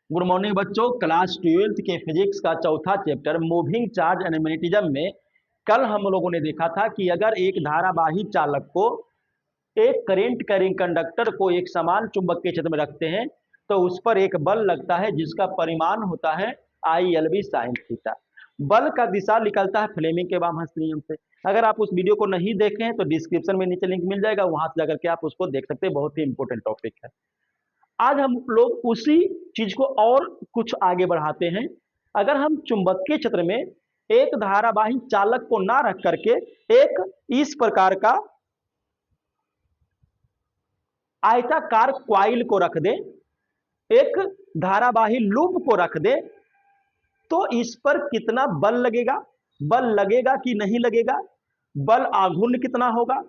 Good morning बच्चों। Class 12th के physics का चौथा chapter moving charge and magnetism में कल हम लोगों ने देखा था कि अगर एक धारावाही चालक को एक करंट कैरिंग कंडक्टर को एक समान चुंबकीय क्षेत्र में रखते हैं तो उस पर एक बल लगता है जिसका परिमाण होता है ILB sin थीटा। बल का दिशा निकलता है फ्लेमिंग के वामहस्त नियम से। अगर आप उस वीडियो को नहीं देखे हैं तो डिस्क्रिप्शन में नीचे लिंक मिल जाएगा, वहां से जाकर के आप उसको देख सकते हैं। बहुत ही इंपॉर्टेंट टॉपिक है। आज हम लोग उसी चीज को और कुछ आगे बढ़ाते हैं। अगर हम चुंबकीय क्षेत्र में एक धारावाही चालक को ना रख करके एक इस प्रकार का आयताकार क्वाइल को रख दे, एक धारावाही लूप को रख दे, तो इस पर कितना बल लगेगा, बल लगेगा कि नहीं लगेगा, बल आघूर्ण कितना होगा,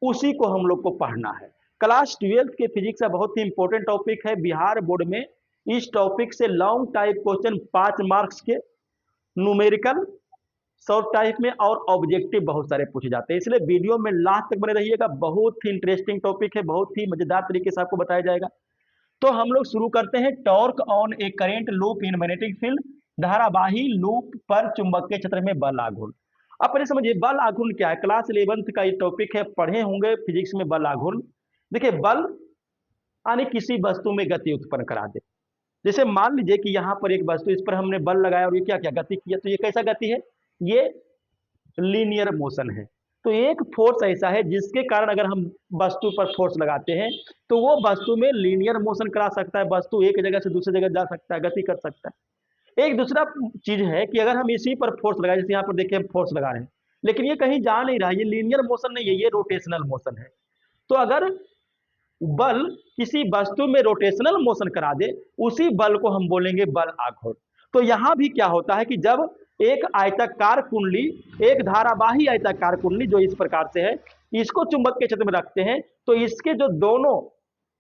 उसी को हम लोग को पढ़ना है। क्लास 12th के फिजिक्स का बहुत ही इंपॉर्टेंट टॉपिक है। बिहार बोर्ड में इस टॉपिक से लॉन्ग टाइप क्वेश्चन 5 मार्क्स के, न्यूमेरिकल शॉर्ट टाइप में और ऑब्जेक्टिव बहुत सारे पूछे जाते हैं, इसलिए वीडियो में लास्ट तक बने रहिएगा। बहुत ही इंटरेस्टिंग टॉपिक है, बहुत ही मजेदार तरीके से आपको बताया जाएगा। तो हम लोग शुरू करते हैं। Torque on a current loop in magnetic field, धारावाही लूप पर चुंबकीय क्षेत्र में बल आघूर्ण। अब पहले समझिए बल आघूर्ण क्या है। क्लास 11th का ये टॉपिक है, पढ़े होंगे फिजिक्स में बल आघूर्ण। देखिए बल यानी किसी वस्तु में गति उत्पन्न करा दे। जैसे मान लीजिए कि यहाँ पर एक वस्तु, इस पर हमने बल लगाया और ये क्या क्या गति किया, तो ये कैसा गति है, ये लीनियर मोशन है। तो एक फोर्स ऐसा है जिसके कारण अगर हम वस्तु पर फोर्स लगाते हैं तो वो वस्तु में लीनियर मोशन करा सकता है, वस्तु एक जगह से दूसरी जगह जा सकता है, गति कर सकता है। एक दूसरा चीज है कि अगर हम इसी पर फोर्स लगाए, जैसे यहाँ पर देखिए हम फोर्स लगा रहे हैं लेकिन ये कहीं जा नहीं रहा, ये लीनियर मोशन नहीं है, ये रोटेशनल मोशन है। तो अगर बल किसी वस्तु में रोटेशनल मोशन करा दे, उसी बल को हम बोलेंगे बल आघूर्ण। तो यहां भी क्या होता है कि जब एक आयताकार कुंडली, एक धारावाही आयताकार कुंडली जो इस प्रकार से है, इसको चुंबकीय क्षेत्र में रखते हैं तो इसके जो दोनों,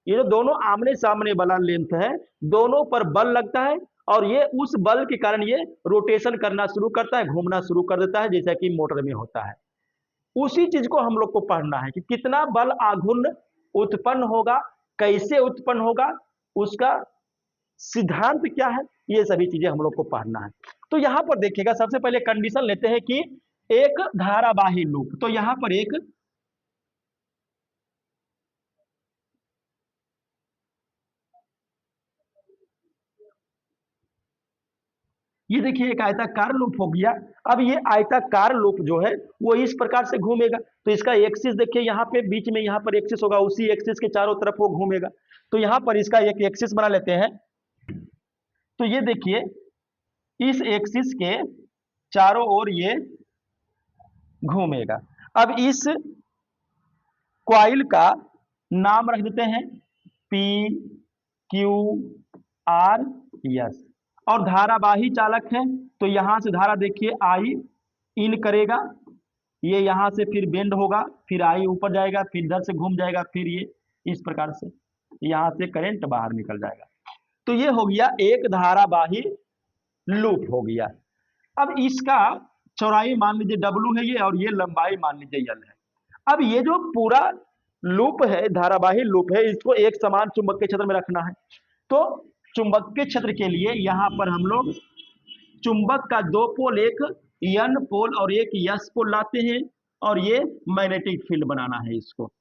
ये जो दोनों आमने सामने वाला लेंथ है, दोनों पर बल लगता है और ये उस बल के कारण ये रोटेशन करना शुरू करता है, घूमना शुरू कर देता है, जैसा कि मोटर में होता है। उसी चीज को हम लोग को पढ़ना है कि कितना बल आघूर्ण उत्पन्न होगा, कैसे उत्पन्न होगा, उसका सिद्धांत क्या है, ये सभी चीजें हम लोग को पढ़ना है। तो यहां पर देखिएगा, सबसे पहले कंडीशन लेते हैं कि एक धारावाही लूप। तो यहां पर एक ये देखिए एक आयताकार लूप हो गया। अब ये आयताकार लूप जो है वो इस प्रकार से घूमेगा, तो इसका एक्सिस देखिए यहाँ पे बीच में, यहाँ पर एक्सिस होगा, उसी एक्सिस के चारों तरफ वो घूमेगा। तो यहाँ पर इसका एक एक्सिस बना लेते हैं। तो ये देखिए इस एक्सिस के चारों ओर ये घूमेगा। अब इस क्वाइल का नाम रख देते हैं PQRS। और धारावाही चालक है तो यहां से धारा देखिए I इन करेगा, ये यहां से फिर बेंड होगा, फिर I ऊपर जाएगा, फिर इधर से घूम जाएगा, फिर ये इस प्रकार से यहां से करंट बाहर निकल जाएगा। तो ये हो गया एक धारावाही लूप हो गया। अब इसका चौड़ाई मान लीजिए W है ये, और ये लंबाई मान लीजिए L है। अब ये जो पूरा लूप है, धारावाही लूप है, इसको एक समान चुंबकीय क्षेत्र में रखना है। तो चुंबकीय क्षेत्र के लिए यहां पर हम लोग चुंबक का दो पोल, एक N पोल और एक S पोल लाते हैं, और ये मैग्नेटिक फील्ड बनाना है। इसको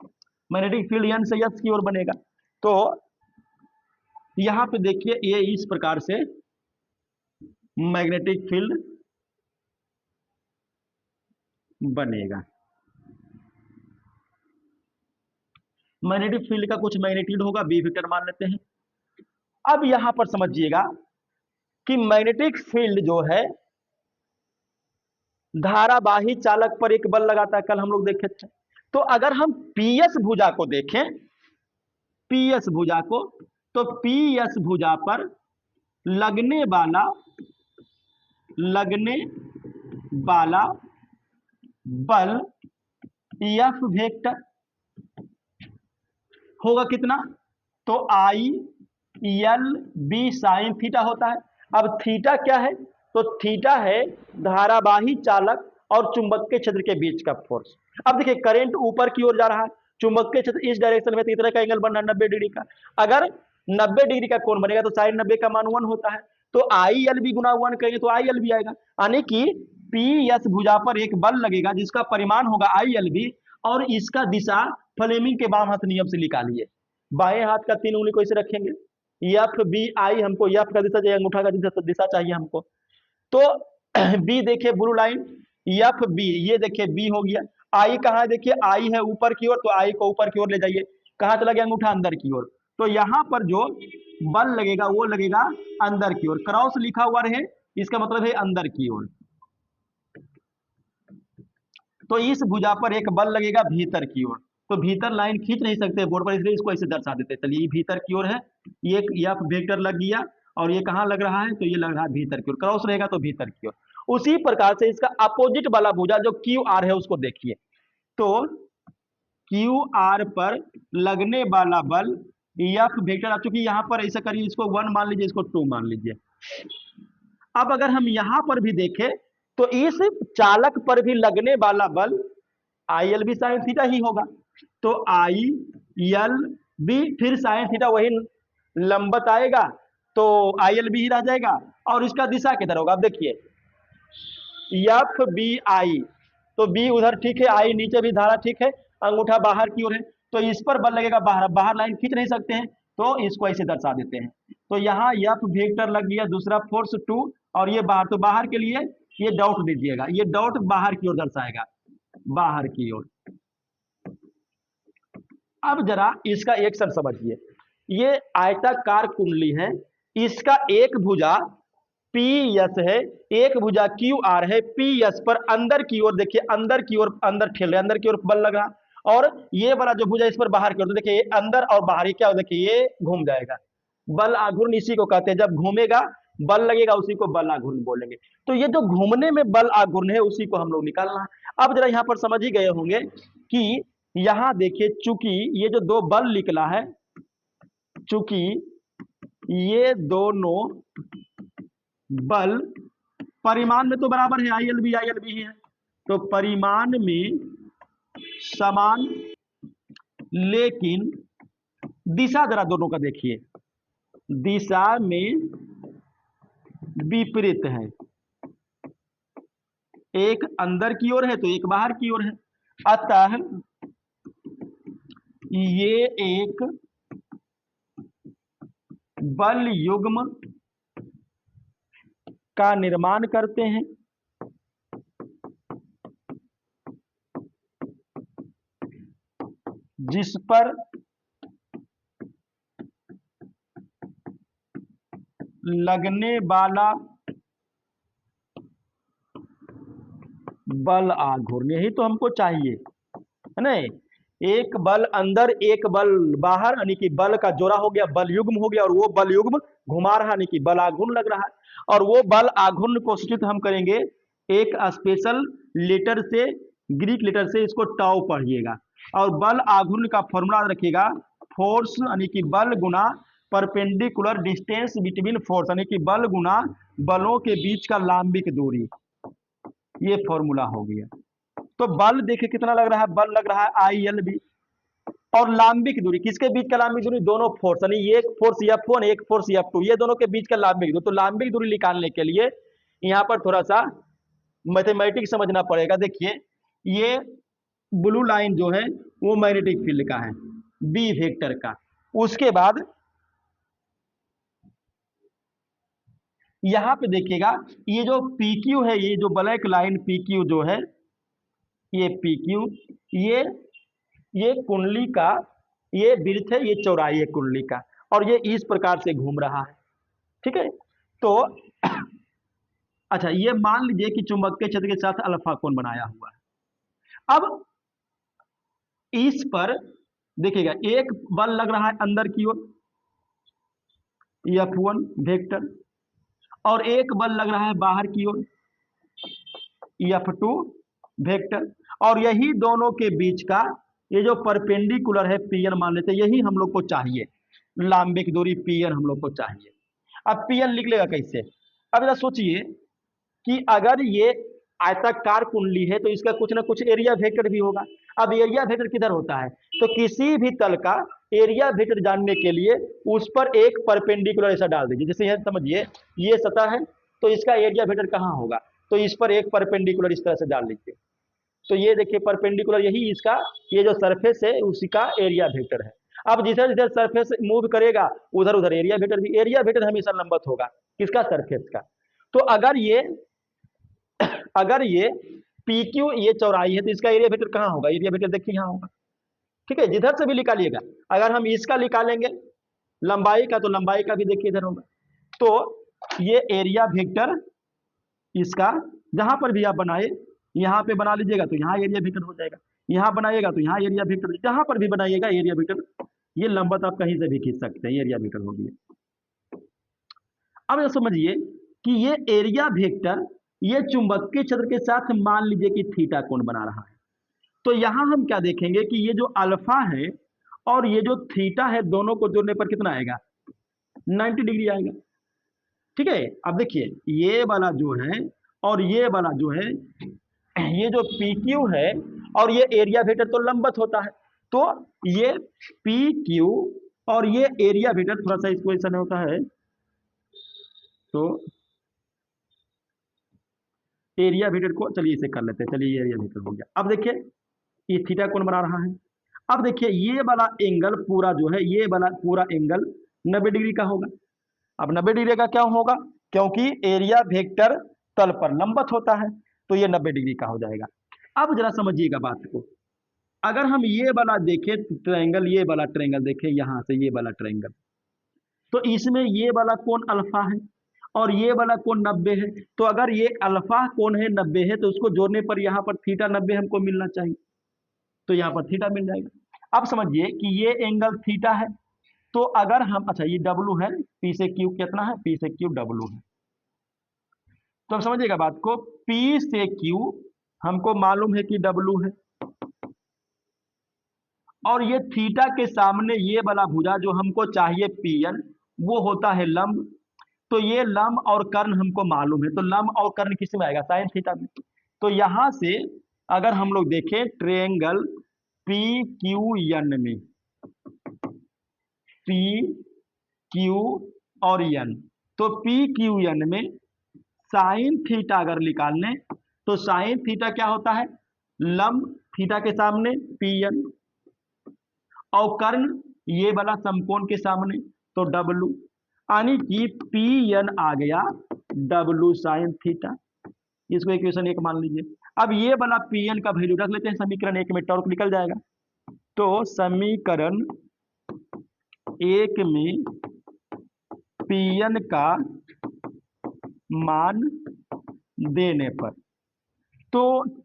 मैग्नेटिक फील्ड N से S की ओर बनेगा। तो यहां पे देखिए ये इस प्रकार से मैग्नेटिक फील्ड बनेगा। मैग्नेटिक फील्ड का कुछ मैग्नीट्यूड होगा, B वेक्टर मान लेते हैं। अब यहां पर समझिएगा कि मैग्नेटिक फील्ड जो है धारावाही चालक पर एक बल लगाता है, कल हम लोग देखे थे। तो अगर हम PS भुजा को देखें, PS भुजा को, तो PS भुजा पर लगने वाला बल F वेक्टर होगा कितना, तो ILB sin थीटा होता है। अब थीटा क्या है, तो थीटा है धारावाही चालक और चुंबकीय क्षेत्र के बीच का फोर्स। अब देखिए करंट ऊपर की ओर जा रहा है, चुंबकीय क्षेत्र इस डायरेक्शन में, तो इस तरह का एंगल बन रहा है 90 डिग्री का। अगर 90 डिग्री का कोण बनेगा तो साइन 90 का मान 1 होता है। तो आई एल बी गुना 1 करेंगे तो आई एल बी आएगा, यानी कि पी एस भुजा पर एक बल लगेगा जिसका परिमाण होगा आई एल बी, और इसका दिशा फ्लेमिंग के बाम हाथ नियम से निकालिए। बाएं हाथ का 3 उंगली को इसे रखेंगे, एफ बी आई, हमको एफ का दिशा चाहिए, अंगूठा का दिशा चाहिए हमको। तो बी देखिए ब्लू लाइन, एफ बी, ये देखिए बी हो गया। आई कहाँ है, देखिए आई है ऊपर की ओर, तो आई को ऊपर की ओर ले जाइए, कहाँ चला गया अंगूठा, अंदर की ओर। तो यहां पर जो बल लगेगा वो लगेगा अंदर की ओर, क्रॉस लिखा हुआ रहे इसका मतलब है अंदर की ओर। तो इस भुजा पर एक बल लगेगा भीतर की ओर, तो भीतर लाइन खींच नहीं सकते बोर्ड पर, इसलिए इसको ऐसे दर्शा देते। चलिए ये भीतर की ओर है, ये एफ वेक्टर लग गया, और ये कहाँ लग रहा है, तो ये लग रहा है भीतर की ओर, क्रॉस रहेगा तो भीतर की ओर। उसी प्रकार से इसका अपोजिट वाला भुजा जो क्यू आर है उसको देखिए, तो क्यू आर पर लगने वाला बल एफ वेक्टर, चूंकि यहां पर ऐसा करिए, इसको 1 मान लीजिए, इसको 2 मान लीजिए। अब अगर हम यहां पर भी देखें तो इस चालक पर भी लगने वाला बल I L B sine theta ही होगा, तो आई एल बी फिर साइन थीटा वही लंबत आएगा, तो आई एल बी ही रह जाएगा, और इसका दिशा किधर होगा, अब देखिए एफ बी आई, तो बी उधर ठीक है, आई नीचे भी धारा ठीक है, अंगूठा बाहर की ओर है, तो इस पर बल लगेगा बाहर, बाहर लाइन खींच नहीं सकते हैं, तो इसको ऐसे दर्शा देते हैं। तो यहाँ एफ वेक्टर लग गया, दूसरा फोर्स 2, और ये बाहर, तो बाहर के लिए ये डॉट दीजिएगा, ये डॉट बाहर की ओर दर्शाएगा, बाहर की ओर। अब जरा इसका एक्शन समझिए, ये आयताकार कुंडली है, इसका एक भुजा पी एस है, एक भुजा क्यू आर है, पी एस पर अंदर की ओर देखिए, अंदर की ओर अंदर ठेल रहे, अंदर की ओर बल लगा, और ये वाला जो भुजा इस पर बाहर की ओर, तो देखिए ये अंदर और बाहर, ये क्या देखिए ये घूम जाएगा, बल आघूर्ण इसी को कहते हैं, जब घूमेगा बल लगेगा उसी को बल आघूर्ण बोलेंगे। तो ये जो घूमने में बल आघूर्ण है उसी को हम लोग निकालना है। अब जरा यहाँ पर समझ ही गए होंगे कि यहां देखिए, चूंकि ये जो दो बल निकला है, चूंकि ये दोनों बल परिमाण में तो बराबर है, आई एल बी है, तो परिमाण में समान, लेकिन दिशा जरा दोनों का देखिए, दिशा में विपरीत है, एक अंदर की ओर है तो एक बाहर की ओर है। अतः ये एक बल युग्म का निर्माण करते हैं, जिस पर लगने वाला बल आघूर्ण, यही तो हमको चाहिए, है ना, एक बल अंदर एक बल बाहर, यानी कि बल का जोड़ा हो गया, बल युग्म हो गया, और वो बल युग्म घुमा रहा, यानी कि बल आघूर्ण लग रहा है। और वो बल आघूर्ण को सूचित हम करेंगे एक स्पेशल लेटर से, ग्रीक लेटर से, इसको टाउ पढ़िएगा, और बल आघूर्ण का फॉर्मूला रखिएगा, फोर्स यानी कि बल गुना परपेंडिकुलर डिस्टेंस बिटवीन फोर्स, यानी कि बल गुना बलों के बीच का लांबिक दूरी, ये फॉर्मूला हो गया। तो बल देखिए कितना लग रहा है, बल लग रहा है आई एल बी, और लांबिक दूरी किसके बीच का लांबिक दूरी, दोनों फोर्स, यानी एक फोर्स F1 एक फोर्स F2, ये दोनों के बीच का लांबिक दूरी। तो लांबिक दूरी निकालने के लिए यहाँ पर थोड़ा सा मैथमेटिक्स समझना पड़ेगा। देखिए ये ब्लू लाइन जो है वो मैग्नेटिक फील्ड का है, बी वेक्टर का। उसके बाद यहां पे देखिएगा, ये जो PQ है, ये जो ब्लैक लाइन PQ जो है, ये PQ, ये कुंडली का ये विड्थ है, ये चौड़ाई है कुंडली का, और ये इस प्रकार से घूम रहा है, ठीक है। तो अच्छा, ये मान लीजिए कि चुंबकीय क्षेत्र के साथ अल्फा कोण बनाया हुआ है। अब इस पर देखिएगा एक बल लग रहा है अंदर की ओर, F1 वेक्टर, और एक बल लग रहा है बाहर की ओर, F2 वेक्टर, और यही दोनों के बीच का ये जो परपेंडिकुलर है पीएन मान लेते हैं, यही हम लोग को चाहिए, लांबिक दूरी पीएन हम लोग को चाहिए। अब पीएन लिख लेगा कैसे, अब जरा सोचिए कि अगर ये आयताकार कुंडली है तो इसका कुछ ना कुछ एरिया वेक्टर भी होगा। अब एरिया वेक्टर किधर होता है, तो किसी भी तल का एरिया वेक्टर जानने के लिए उस पर एक परपेंडिकुलर ऐसा डाल दीजिए। जैसे यह समझिए ये सतह है तो इसका एरिया वेक्टर कहाँ होगा, तो इस पर एक परपेंडिकुलर इस तरह से डाल लीजिए। तो ये देखिए परपेंडिकुलर यही इसका ये जो सरफेस है उसी का एरिया वेक्टर है। अब जिधर जिधर सरफेस मूव करेगा उधर उधर एरिया वेक्टर भी, एरिया वेक्टर हमेशा लंबवत होगा किसका, सरफेस का। तो अगर ये पी क्यू ये चौड़ाई है तो इसका एरिया वेक्टर कहाँ होगा, एरिया वेक्टर देखिए यहाँ होगा। ठीक है, जिधर से भी निकालिएगा, अगर हम इसका निकालेंगे लंबाई का तो लंबाई का भी देखिए इधर होगा। तो ये एरिया वेक्टर इसका जहां पर भी आप बनाए, यहाँ पे बना लीजिएगा तो यहाँ एरिया वेक्टर हो जाएगा, यहाँ बनाइएगा तो यहाँ एरिया वेक्टर, जहां पर भी बनाइएगा एरिया वेक्टर, ये लंबवत आप कहीं से भी खींच सकते हैं, एरिया वेक्टर हो गया। अब समझिए कि ये एरिया वेक्टर ये चुंबकीय क्षेत्र के साथ मान लीजिए कि थीटा कोण बना रहा है। तो यहां हम क्या देखेंगे कि ये जो अल्फा है और ये जो थीटा है दोनों को जोड़ने पर कितना आएगा, 90 डिग्री आएगा। ठीक है, अब देखिए ये वाला जो है और ये वाला जो है, ये जो पी क्यू है और ये एरिया वेक्टर तो लंबवत होता है, तो ये पी क्यू और ये एरिया वेक्टर, थोड़ा सा इसको ऐसा नहीं होता है तो एरिया वेक्टर को चलिए इसे कर लेते हैं, चलिए एरिया वेक्टर हो गया। अब देखिए ये थीटा कोण बना रहा है। अब देखिए ये वाला एंगल पूरा जो है, ये वाला पूरा एंगल 90 डिग्री का होगा। अब 90 डिग्री का क्या होगा, क्योंकि एरिया वेक्टर तल पर लंबवत होता है तो ये 90 डिग्री का हो जाएगा। अब जरा समझिएगा बात को, अगर हम ये वाला देखें ट्रायंगल, ये वाला ट्रायंगल देखें यहां से, ये वाला ट्रायंगल, तो इसमें ये वाला कोण अल्फा है और ये वाला कोण 90 है। तो अगर ये अल्फा कोण है 90 है तो उसको जोड़ने पर यहाँ पर थीटा 90 हमको मिलना चाहिए, तो यहाँ पर थीटा मिल जाएगा। अब समझिए कि ये एंगल थीटा है, तो अगर हम, अच्छा ये डब्लू है, पी से क्यू कितना है, पी से क्यू डब्लू है। तो अब समझिएगा बात को, पी से क्यू हमको मालूम है कि डब्लू है और ये थीटा के सामने ये वाला भुजा जो हमको चाहिए पी एन, वो होता है लंब। तो ये लंब और कर्ण हमको मालूम है, तो लंब और कर्ण किस में आएगा, साइन थीटा में। तो यहां से अगर हम लोग देखें ट्रायंगल पी क्यू एन में, पी क्यू और एन, तो पी क्यू एन में साइन थीटा अगर निकालने तो साइन थीटा क्या होता है, लंब थीटा के सामने पी एन, और कर्ण ये वाला समकोण के सामने तो डब्लू, यानी कि पी एन आ गया डब्लू साइन थीटा। इसको इक्वेशन 1 मान लीजिए। अब ये वाला पी एन का वैल्यू रख लेते हैं समीकरण 1 में, टॉर्क निकल जाएगा। तो समीकरण 1 में पी एन का मान देने पर तो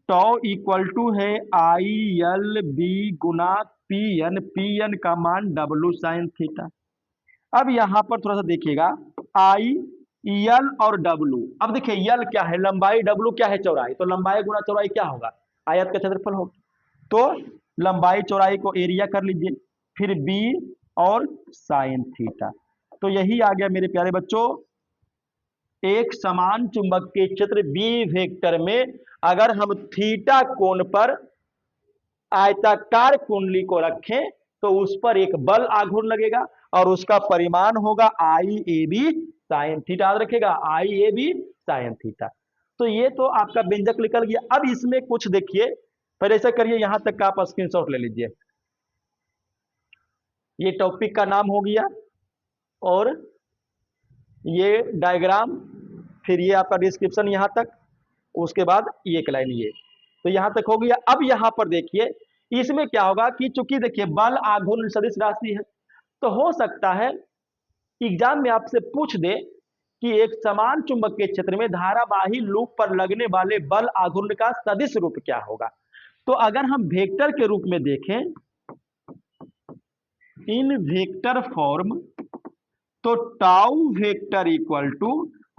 टॉ इक्वल टू है आई एल बी गुना पी एन का मान डब्लू साइन थीटा। अब यहां पर थोड़ा सा देखिएगा, आई एल और डब्लू। अब देखिए एल क्या है, लंबाई, डब्लू क्या है, चौड़ाई। तो लंबाई गुना चौड़ाई क्या होगा, आयत का क्षेत्रफल होगा। तो लंबाई चौड़ाई को एरिया कर लीजिए, फिर बी और साइन थीटा। तो यही आ गया मेरे प्यारे बच्चों, एक समान चुंबकीय क्षेत्र बी वेक्टर में अगर हम थीटा कोण पर आयताकार कुंडली को रखें तो उस पर एक बल आघूर्ण लगेगा और उसका परिमाण होगा आई ए बी साइन थीटा। याद रखेगा, आई ए बी साइन थीटा। तो ये तो आपका व्यंजक निकल गया। अब इसमें कुछ देखिए, पहले ऐसा करिए, यहां तक का आप स्क्रीनशॉट ले लीजिए। ये टॉपिक का नाम हो गया और ये डायग्राम, फिर ये आपका डिस्क्रिप्शन यहां तक, उसके बाद ये एक लाइन ये, तो यहां तक हो गया। अब यहां पर देखिए इसमें क्या होगा कि चूंकि देखिए बल आघूर्ण सदिश राशि है, तो हो सकता है एग्जाम में आपसे पूछ दे कि एक समान चुंबकीय क्षेत्र में धारावाही लूप पर लगने वाले बल आघूर्ण का सदिश रूप क्या होगा। तो अगर हम वेक्टर के रूप में देखें इन वेक्टर फॉर्म, तो टाउ वेक्टर इक्वल टू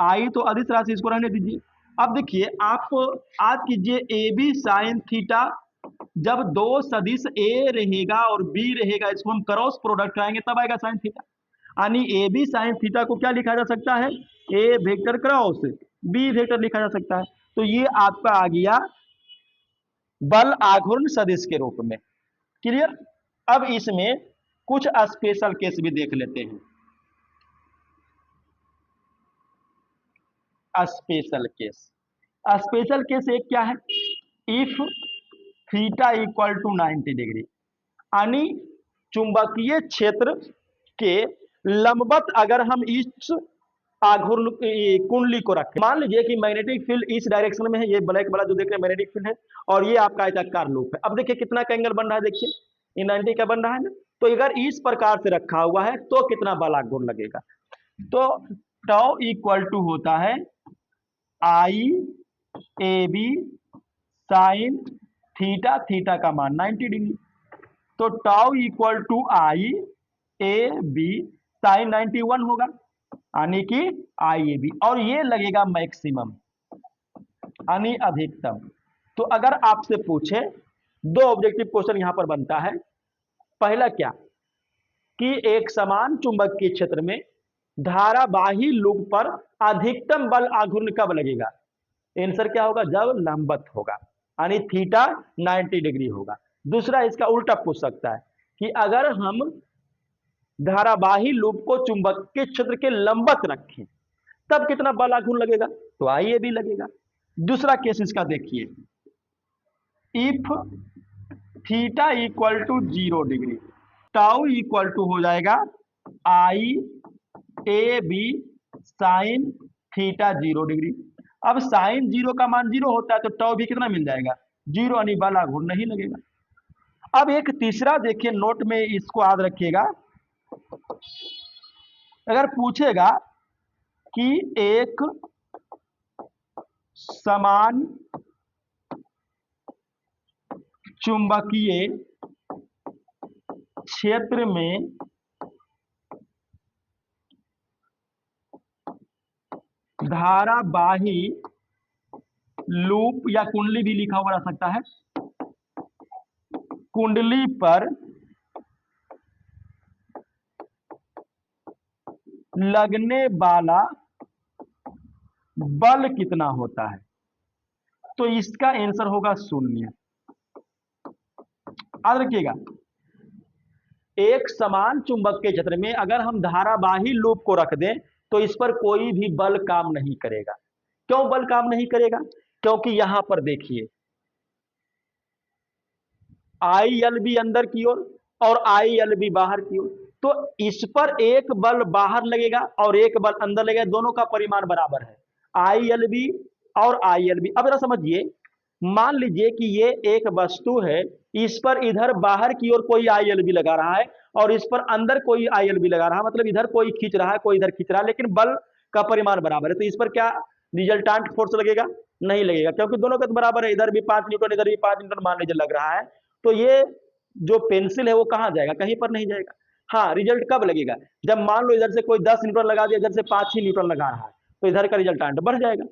आई, तो अदिश राशि इसको रहने दीजिए। अब देखिए आप आज कीजिए ए बी साइन थीटा, जब दो सदिश ए रहेगा और बी रहेगा, इसको हम क्रॉस प्रोडक्ट आएंगे तब आएगा साइन थीटा। यानी ए बी साइन थीटा को क्या लिखा जा सकता है, ए वेक्टर क्रॉस बी वेक्टर लिखा जा सकता है। तो ये आपका आ गया बल आघूर्ण सदिश के रूप में। क्लियर। अब इसमें कुछ स्पेशल केस भी देख लेते हैं। स्पेशल केस, स्पेशल केस एक क्या है, if theta equal to 90 degree, यानी चुंबकीय क्षेत्र के लंबवत अगर हम इस आघूर्ण कुंडली को रखें, मान लीजिए कि मैग्नेटिक फील्ड इस डायरेक्शन में है, ये ब्लैक वाला जो देख रहे हैं मैग्नेटिक फील्ड है, और ये आपका आयताकार लूप है। अब देखिए कितना का एंगल बन रहा है, देखिए ये 90 का बन रहा है ना। तो अगर इस प्रकार से रखा हुआ है तो कितना बल आघूर्ण लगेगा, तो टाउ इक्वल टू होता है I A B sine theta, theta का मान 90 डिग्री, तो tau equal to I A B sine 91 होगा, यानी कि आई ए बी, और ये लगेगा मैक्सिमम यानी अधिकतम। तो अगर आपसे पूछे, दो ऑब्जेक्टिव क्वेश्चन यहां पर बनता है। पहला क्या कि एक समान चुंबकीय क्षेत्र में धारावाही लूप पर अधिकतम बल आघूर्ण कब लगेगा, आंसर क्या होगा, जब लंबवत होगा, यानी थीटा 90 डिग्री होगा। दूसरा इसका उल्टा पूछ सकता है कि अगर हम धारावाही लूप को चुंबकीय क्षेत्र के लंबवत रखें तब कितना बल आघूर्ण लगेगा, तो आइए भी लगेगा। दूसरा केस इसका देखिए, if theta equal to 0 degree, tau equal to हो जाएगा I A B sine theta 0 degree. अब साइन 0 का मान 0 होता है तो टाउ भी कितना मिल जाएगा, 0, यानी बल आघूर्ण नहीं लगेगा। अब एक तीसरा देखिए, नोट में इसको याद रखिएगा, अगर पूछेगा कि एक समान चुंबकीय क्षेत्र में धारावाही लूप या कुंडली भी लिखा हुआ रह सकता है, कुंडली पर लगने वाला बल कितना होता है, तो इसका आंसर होगा 0। याद रखिएगा, एक समान चुंबकीय क्षेत्र में अगर हम धारावाही लूप को रख दें तो इस पर कोई भी बल काम नहीं करेगा। क्यों बल काम नहीं करेगा, क्योंकि यहां पर देखिए आई एल बी अंदर की ओर और आई एल बी बाहर की ओर, तो इस पर एक बल बाहर लगेगा और एक बल अंदर लगेगा, दोनों का परिमाण बराबर है, आई एल बी और आई एल बी। अब जरा समझिए, मान लीजिए कि ये एक वस्तु है, इस पर इधर बाहर की ओर कोई आई एल बी लगा रहा है और इस पर अंदर कोई आई एल बी लगा रहा है, मतलब इधर कोई खींच रहा है कोई इधर खींच रहा है, लेकिन बल का परिमाण बराबर है, तो इस पर क्या रिजल्टेंट फोर्स लगेगा, नहीं लगेगा, क्योंकि दोनों का तो बराबर है, इधर भी 5 न्यूटन इधर भी 5 न्यूटन मान लीजिए लग रहा है, तो ये जो पेंसिल है वो कहां जाएगा, कहीं पर नहीं जाएगा। हाँ, रिजल्ट कब लगेगा, जब मान लो इधर से कोई 10 न्यूटन लगा दिया, इधर से 5 ही न्यूटन लगा रहा है, तो इधर का रिजल्टेंट बढ़ जाएगा।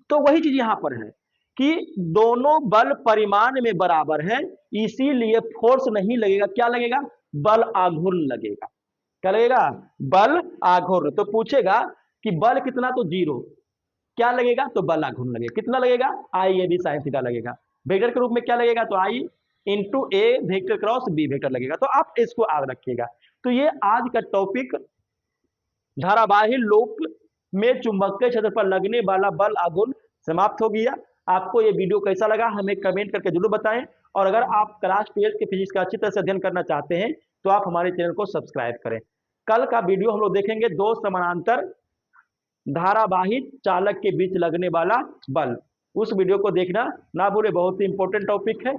तो वही चीज यहां पर है कि दोनों बल परिमाण में बराबर है, इसीलिए फोर्स नहीं लगेगा, क्या लगेगा, बल आघूर्ण लगेगा। क्या लगेगा, बल आघूर्ण। तो पूछेगा कि बल कितना, तो 0, क्या लगेगा, तो बल आघूर्ण लगेगा। कितना लगेगा, आई ए बी साइन थीटा लगेगा। वेक्टर के रूप में क्या लगेगा, तो आई इंटू ए वेक्टर क्रॉस बी वेक्टर लगेगा। तो आप इसको याद रखिएगा। तो ये आज का टॉपिक धारावाही लूप में चुंबकीय क्षेत्र पर लगने वाला बल आघूर्ण समाप्त हो गया। आपको ये वीडियो कैसा लगा हमें कमेंट करके जरूर बताएं, और अगर आप क्लास 12 के फिजिक्स का अच्छी तरह से अध्ययन करना चाहते हैं तो आप हमारे चैनल को सब्सक्राइब करें। कल का वीडियो हम लोग देखेंगे दो समानांतर धारावाही चालक के बीच लगने वाला बल। उस वीडियो को देखना ना भूले, बहुत ही इंपॉर्टेंट टॉपिक है।